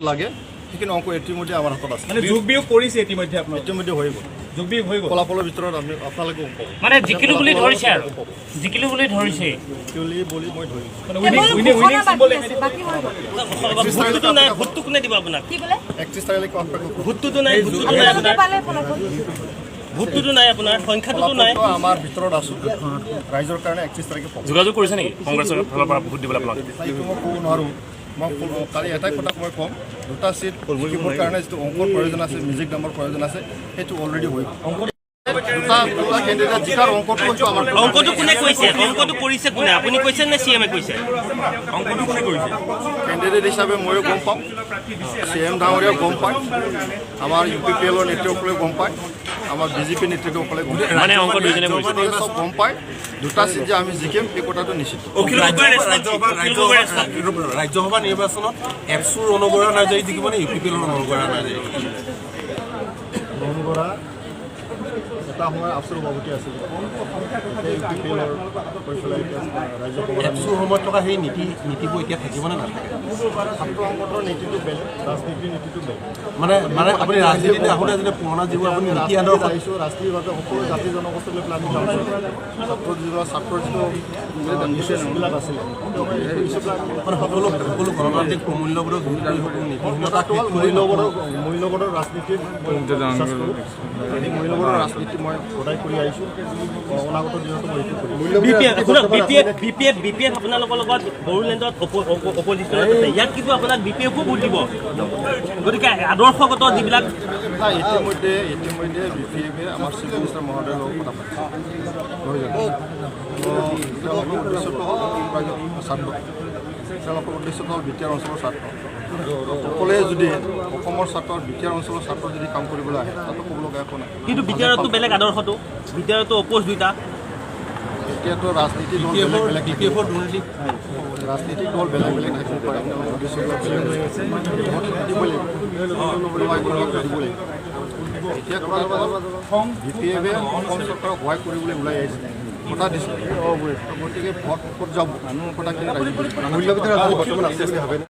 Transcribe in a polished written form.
লাগে সেইখিনি অংক ইতিমধ্যে আমাৰ হাতত আছে মানে যোগ বিয়োগ কৰিছে ইতিমধ্যে আপোনাৰ ইতিমধ্যে হৈ গ'ল যোগ বিয়োগ হৈ গ'ল ফলাফলৰ ভিতৰত আমি আপোনালোকে গম পাব মানে জিকিলো বুলি ধৰিছে আৰু জিকিলো বুলি ধৰিছে বুলি মই ধৰিছোঁ মানে উইনিং সিম্বল ভোটটো নাই ভোটটো কোনে দিব আপোনাক 31 তাৰিখলৈকে অপেক্ষা কৰোঁ ভোটটো নাই ভোটটো নাই আপোনাৰ সংখ্যাটো নাই আমাৰ ভিতৰত আছোঁ ৰাইজৰ কাৰণে 31 তাৰিখে পাব যোগাযোগ কৰিছে নেকি কংগ্ৰেছৰ ফালৰ পৰা ভোট দিবলৈ আপোনাক এইটো মই ক'ব নোৱাৰোঁ মই কালি এটাই কথা মই ক'ম দুটা চিট জিকিবৰ কাৰণে যিটো অংকৰ প্ৰয়োজন আছে মিউজিক নামৰ প্ৰয়োজন আছে সেইটো অলৰেডি হৈ গ'ল দুটা কেণ্ডিডেট জিকাৰ অংকটো হৈছে আমাৰ অংকটো কোনে কৈছে অংকটো কৰিছে কোনে আপুনি কৈছে নে CM কৈছে অংকটো কোনে কৰিছে কেণ্ডিডেট হিচাপে ময়ো গম পাম CM ডাঙৰীয়াও গম পায় আমাৰ UPPLৰ নেতৃত্বসকলে গম পায় আমাৰ BJP নেতৃত্বসকলে গম পায় মানে অংক দুইজনে কৰিছে চব গম পায় দুটা চিট যে আমি জিকিম এই কথাটো নিশ্চিত ৰাজ্যসভা নিৰ্বাচনত এপছুৰ অনুগৰা নাযায় জিকিব নে UPPLৰ অনুগৰা নাযায় অনুগৰা এটা সময় আফচুৰ সভাপতি আছিল UPPLৰ ৰাজ্যসভা এপছুৰ সময়ত থকা সেই নীতিবোৰ এতিয়া থাকিবনে নাথাকে ছাত্ৰ সংগঠনৰ নীতিটো বেলেগ ৰাজনীতিৰ নীতিটো বেলেগ মানে আপুনি ৰাজনীতিতে আহোঁতে যেতিয়া পুৰণা যিবোৰ আপুনি নীতি আদৰ্শ আহিছোঁ ৰাষ্ট্ৰীয়ভাৱে সকলো জাতি জনগোষ্ঠীক লৈ পেলাই আমি ছাত্ৰৰ যিটো বিশেষবিলাক আছিলে মানে সকলো গণতান্ত্ৰিক প্ৰমূল্যবোধক নীতিহীনতা মূল্যবোধৰ ৰাজনীতিৰ মূল্যবোধৰ ৰাজনীতি মই সদায় কৰি আহিছোঁ অনাগত দিনতো মই এইটো কৰিম BPF আপোনালোকৰ লগত বড়োলেণ্ডত অপজিশ্যনত আছে ইয়াত কিন্তু আপোনাক BPFও ভোট দিব গতিকে আদৰ্শগত যিবিলাক ইতিমধ্যে BPFে আমাৰ চিফ মিনিষ্টাৰ মহোদয়ৰ লগত কথা পাতিছে তেওঁলোকৰ উদ্দেশ্যটো হ'ল ছাত্ৰ তেওঁলোকৰ উদ্দেশ্যটো হ'ল BTR অঞ্চলৰ ছাত্ৰ সকলোৱে যদি অসমৰ ছাত্ৰ BTR অঞ্চলৰ ছাত্ৰ যদি কাম কৰিবলৈ আহে তাতো ক'বলগীয়া একো নাই কিন্তু BTRতো বেলেগ আদৰ্শটো BTRতো অপোজ দুটা এতিয়াতো ৰাজনীতি দল বেলেগ BPFৰ দুৰ্নীতি ৰাজনীতিক দল বেলেগ বেলেগ থাকিব পাৰে এতিয়া BPFে অসম চৰকাৰক সহায় কৰিবলৈ ওলাই আহিছে কথা দিছে গতিকে ভোট ক'ত যাব কথাখিনি ৰাইজে মূল্যবিধ বৰ্তমান আছে বুলি ভাবে